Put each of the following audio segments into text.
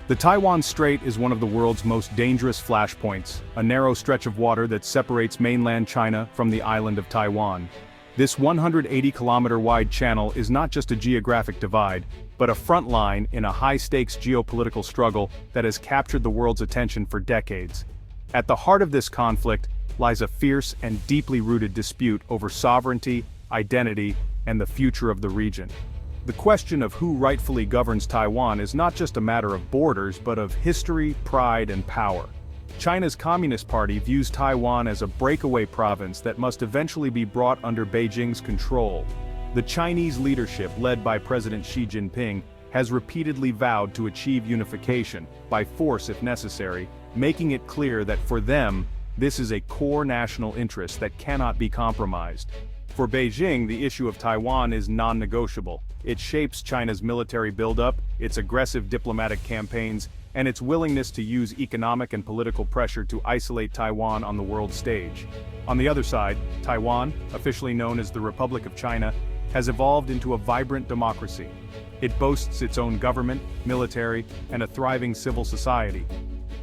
The Taiwan Strait is one of the world's most dangerous flashpoints, a narrow stretch of water that separates mainland China from the island of Taiwan. This 180-kilometer-wide channel is not just a geographic divide, but a front line in a high-stakes geopolitical struggle that has captured the world's attention for decades. At the heart of this conflict lies a fierce and deeply rooted dispute over sovereignty, identity, and the future of the region. The question of who rightfully governs Taiwan is not just a matter of borders but of history, pride, and power. China's Communist Party views Taiwan as a breakaway province that must eventually be brought under Beijing's control. The Chinese leadership, led by President Xi Jinping, has repeatedly vowed to achieve unification, by force if necessary, making it clear that for them, this is a core national interest that cannot be compromised. For Beijing, the issue of Taiwan is non-negotiable. It shapes China's military buildup, its aggressive diplomatic campaigns, and its willingness to use economic and political pressure to isolate Taiwan on the world stage. On the other side, Taiwan, officially known as the Republic of China, has evolved into a vibrant democracy. It boasts its own government, military, and a thriving civil society.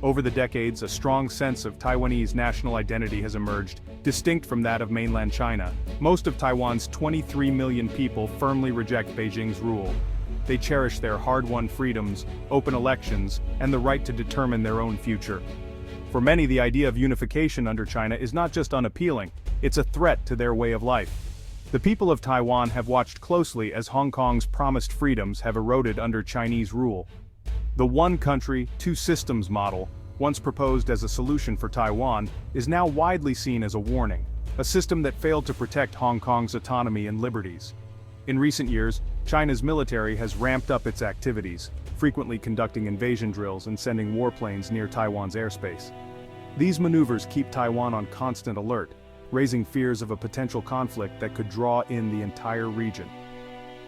Over the decades, a strong sense of Taiwanese national identity has emerged, distinct from that of mainland China. Most of Taiwan's 23 million people firmly reject Beijing's rule. They cherish their hard-won freedoms, open elections, and the right to determine their own future. For many, the idea of unification under China is not just unappealing, it's a threat to their way of life. The people of Taiwan have watched closely as Hong Kong's promised freedoms have eroded under Chinese rule. The one country, two systems model, once proposed as a solution for Taiwan, is now widely seen as a warning, a system that failed to protect Hong Kong's autonomy and liberties. In recent years, China's military has ramped up its activities, frequently conducting invasion drills and sending warplanes near Taiwan's airspace. These maneuvers keep Taiwan on constant alert, raising fears of a potential conflict that could draw in the entire region.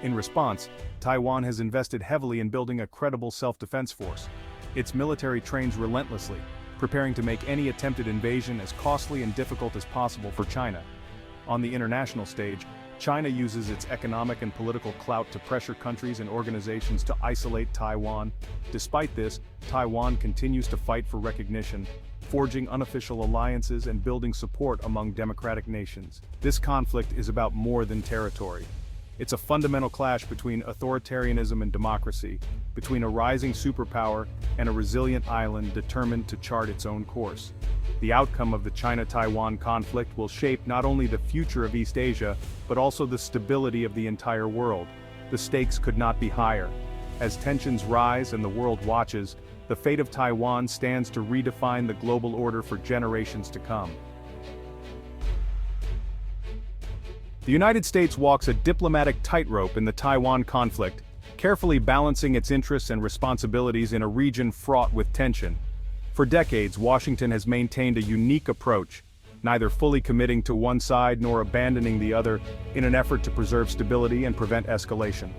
In response, Taiwan has invested heavily in building a credible self-defense force. Its military trains relentlessly, preparing to make any attempted invasion as costly and difficult as possible for China. On the international stage, China uses its economic and political clout to pressure countries and organizations to isolate Taiwan. Despite this, Taiwan continues to fight for recognition, forging unofficial alliances and building support among democratic nations. This conflict is about more than territory. It's a fundamental clash between authoritarianism and democracy, between a rising superpower and a resilient island determined to chart its own course. The outcome of the China-Taiwan conflict will shape not only the future of East Asia, but also the stability of the entire world. The stakes could not be higher. As tensions rise and the world watches, the fate of Taiwan stands to redefine the global order for generations to come. The United States walks a diplomatic tightrope in the Taiwan conflict, carefully balancing its interests and responsibilities in a region fraught with tension. For decades, Washington has maintained a unique approach, neither fully committing to one side nor abandoning the other, in an effort to preserve stability and prevent escalation.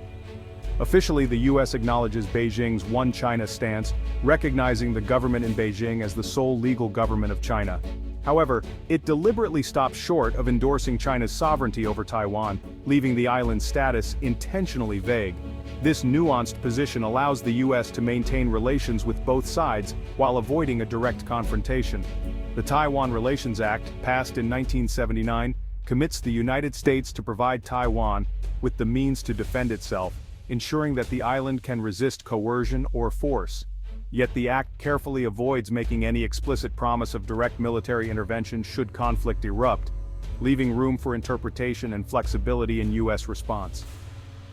Officially, the U.S. acknowledges Beijing's One China stance, recognizing the government in Beijing as the sole legal government of China. However, it deliberately stops short of endorsing China's sovereignty over Taiwan, leaving the island's status intentionally vague. This nuanced position allows the U.S. to maintain relations with both sides while avoiding a direct confrontation. The Taiwan Relations Act, passed in 1979, commits the United States to provide Taiwan with the means to defend itself, ensuring that the island can resist coercion or force. Yet the act carefully avoids making any explicit promise of direct military intervention should conflict erupt, leaving room for interpretation and flexibility in U.S. response.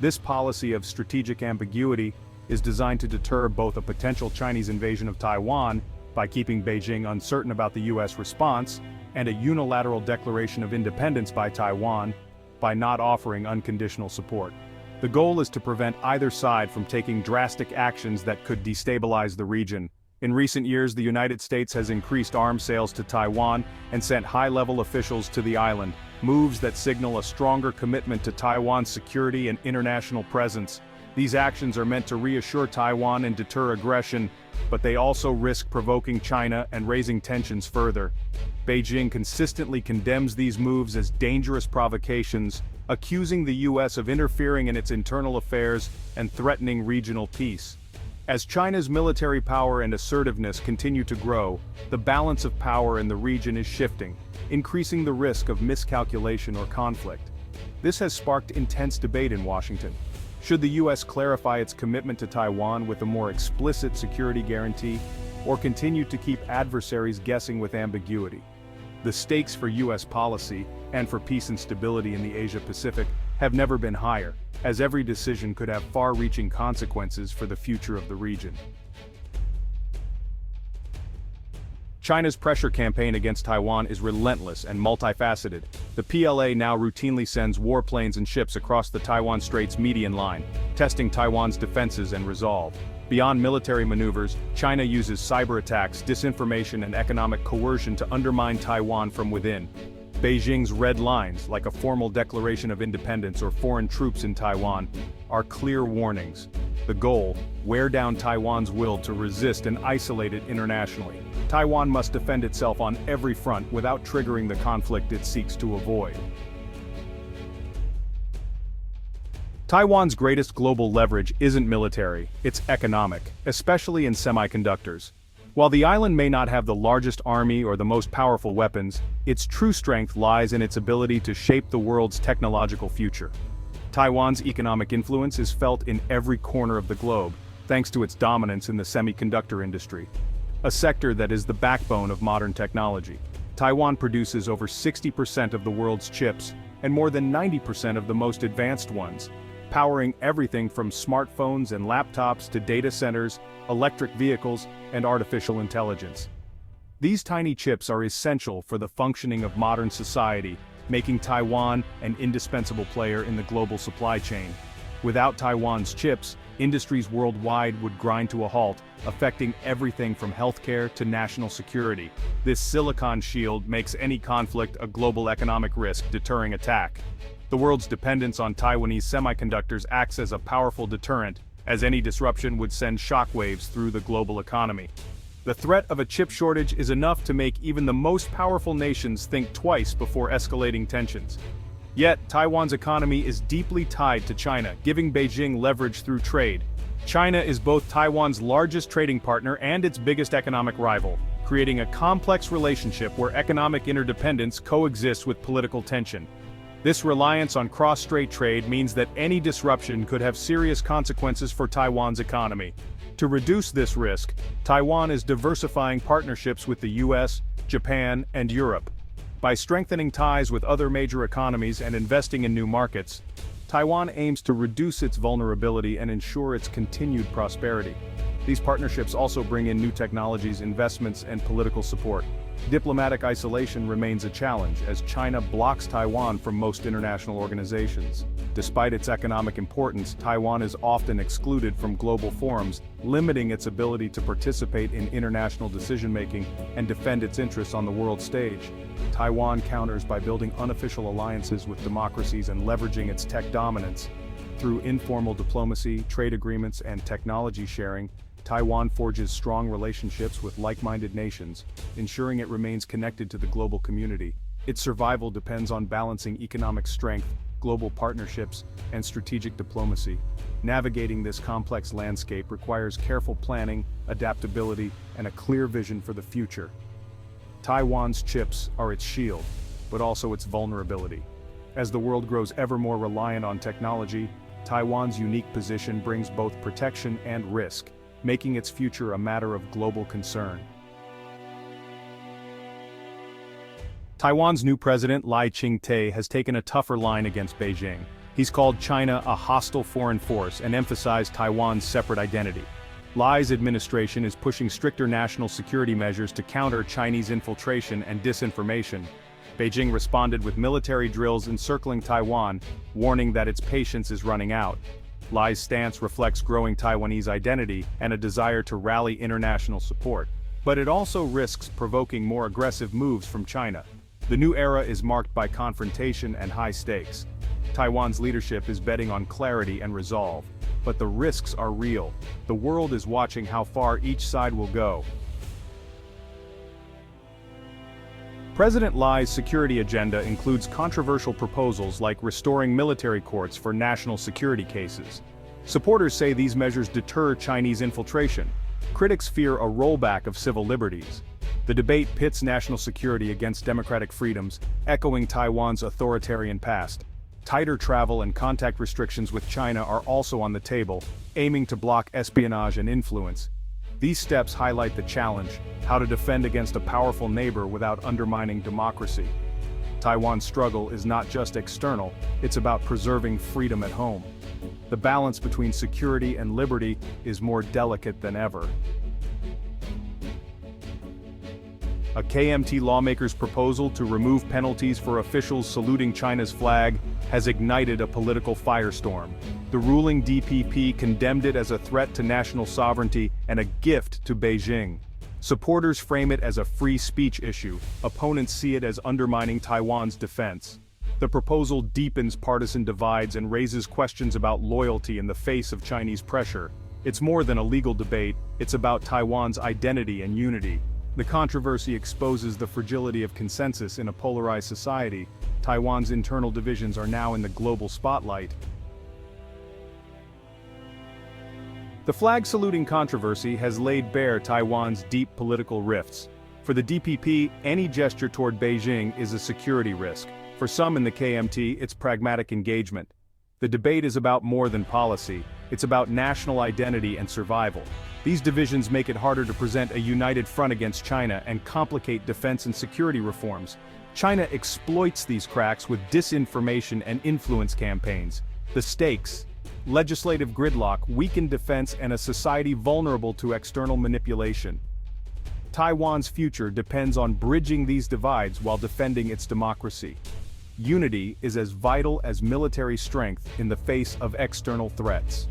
This policy of strategic ambiguity is designed to deter both a potential Chinese invasion of Taiwan by keeping Beijing uncertain about the U.S. response, and a unilateral declaration of independence by Taiwan by not offering unconditional support. The goal is to prevent either side from taking drastic actions that could destabilize the region. In recent years, the United States has increased arms sales to Taiwan and sent high-level officials to the island, moves that signal a stronger commitment to Taiwan's security and international presence. These actions are meant to reassure Taiwan and deter aggression, but they also risk provoking China and raising tensions further. Beijing consistently condemns these moves as dangerous provocations, accusing the U.S. of interfering in its internal affairs and threatening regional peace. As China's military power and assertiveness continue to grow, the balance of power in the region is shifting, increasing the risk of miscalculation or conflict. This has sparked intense debate in Washington. Should the U.S. clarify its commitment to Taiwan with a more explicit security guarantee, or continue to keep adversaries guessing with ambiguity? The stakes for U.S. policy, and for peace and stability in the Asia-Pacific, have never been higher, as every decision could have far-reaching consequences for the future of the region. China's pressure campaign against Taiwan is relentless and multifaceted. The PLA now routinely sends warplanes and ships across the Taiwan Strait's median line, testing Taiwan's defenses and resolve. Beyond military maneuvers, China uses cyber attacks, disinformation, and economic coercion to undermine Taiwan from within. Beijing's red lines, like a formal declaration of independence or foreign troops in Taiwan, are clear warnings. The goal: wear down Taiwan's will to resist and isolate it internationally. Taiwan must defend itself on every front without triggering the conflict it seeks to avoid. Taiwan's greatest global leverage isn't military, it's economic, especially in semiconductors. While the island may not have the largest army or the most powerful weapons, its true strength lies in its ability to shape the world's technological future. Taiwan's economic influence is felt in every corner of the globe, thanks to its dominance in the semiconductor industry, a sector that is the backbone of modern technology. Taiwan produces over 60% of the world's chips, and more than 90% of the most advanced ones, powering everything from smartphones and laptops to data centers, electric vehicles, and artificial intelligence. These tiny chips are essential for the functioning of modern society, making Taiwan an indispensable player in the global supply chain. Without Taiwan's chips, industries worldwide would grind to a halt, affecting everything from healthcare to national security. This silicon shield makes any conflict a global economic risk, deterring attack. The world's dependence on Taiwanese semiconductors acts as a powerful deterrent, as any disruption would send shockwaves through the global economy. The threat of a chip shortage is enough to make even the most powerful nations think twice before escalating tensions. Yet, Taiwan's economy is deeply tied to China, giving Beijing leverage through trade. China is both Taiwan's largest trading partner and its biggest economic rival, creating a complex relationship where economic interdependence coexists with political tension. This reliance on cross-strait trade means that any disruption could have serious consequences for Taiwan's economy. To reduce this risk, Taiwan is diversifying partnerships with the US, Japan, and Europe. By strengthening ties with other major economies and investing in new markets, Taiwan aims to reduce its vulnerability and ensure its continued prosperity. These partnerships also bring in new technologies, investments, and political support. Diplomatic isolation remains a challenge, as China blocks Taiwan from most international organizations. Despite its economic importance, Taiwan is often excluded from global forums, limiting its ability to participate in international decision-making and defend its interests on the world stage. Taiwan counters by building unofficial alliances with democracies and leveraging its tech dominance. Through informal diplomacy, trade agreements, and technology sharing, Taiwan forges strong relationships with like-minded nations, ensuring it remains connected to the global community. Its survival depends on balancing economic strength, global partnerships, and strategic diplomacy. Navigating this complex landscape requires careful planning, adaptability, and a clear vision for the future. Taiwan's chips are its shield, but also its vulnerability. As the world grows ever more reliant on technology, Taiwan's unique position brings both protection and risk, making its future a matter of global concern. Taiwan's new president, Lai Ching-te, has taken a tougher line against Beijing. He's called China a hostile foreign force and emphasized Taiwan's separate identity. Lai's administration is pushing stricter national security measures to counter Chinese infiltration and disinformation. Beijing responded with military drills encircling Taiwan, warning that its patience is running out. Lai's stance reflects growing Taiwanese identity and a desire to rally international support, but it also risks provoking more aggressive moves from China. The new era is marked by confrontation and high stakes. Taiwan's leadership is betting on clarity and resolve, but the risks are real. The world is watching how far each side will go. President Lai's security agenda includes controversial proposals like restoring military courts for national security cases. Supporters say these measures deter Chinese infiltration. Critics fear a rollback of civil liberties. The debate pits national security against democratic freedoms, echoing Taiwan's authoritarian past. Tighter travel and contact restrictions with China are also on the table, aiming to block espionage and influence. These steps highlight the challenge: how to defend against a powerful neighbor without undermining democracy. Taiwan's struggle is not just external, it's about preserving freedom at home. The balance between security and liberty is more delicate than ever. A KMT lawmaker's proposal to remove penalties for officials saluting China's flag has ignited a political firestorm. The ruling DPP condemned it as a threat to national sovereignty and a gift to Beijing. Supporters frame it as a free speech issue, opponents see it as undermining Taiwan's defense. The proposal deepens partisan divides and raises questions about loyalty in the face of Chinese pressure. It's more than a legal debate, it's about Taiwan's identity and unity. The controversy exposes the fragility of consensus in a polarized society. Taiwan's internal divisions are now in the global spotlight. The flag-saluting controversy has laid bare Taiwan's deep political rifts. For the DPP, any gesture toward Beijing is a security risk. For some in the KMT, it's pragmatic engagement. The debate is about more than policy, it's about national identity and survival. These divisions make it harder to present a united front against China and complicate defense and security reforms. China exploits these cracks with disinformation and influence campaigns. The stakes: legislative gridlock, weakened defense, and a society vulnerable to external manipulation. Taiwan's future depends on bridging these divides while defending its democracy. Unity is as vital as military strength in the face of external threats.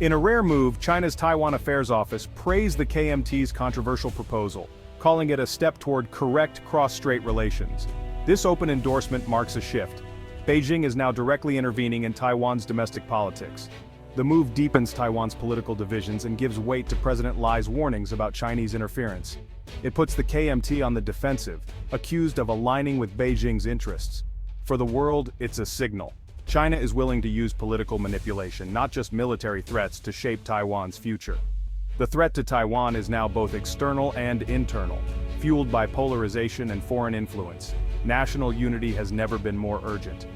In a rare move, China's Taiwan Affairs Office praised the KMT's controversial proposal, calling it a step toward correct cross-strait relations. This open endorsement marks a shift. Beijing is now directly intervening in Taiwan's domestic politics. The move deepens Taiwan's political divisions and gives weight to President Li's warnings about Chinese interference. It puts the KMT on the defensive, accused of aligning with Beijing's interests. For the world, it's a signal. China is willing to use political manipulation, not just military threats, to shape Taiwan's future. The threat to Taiwan is now both external and internal, fueled by polarization and foreign influence. National unity has never been more urgent.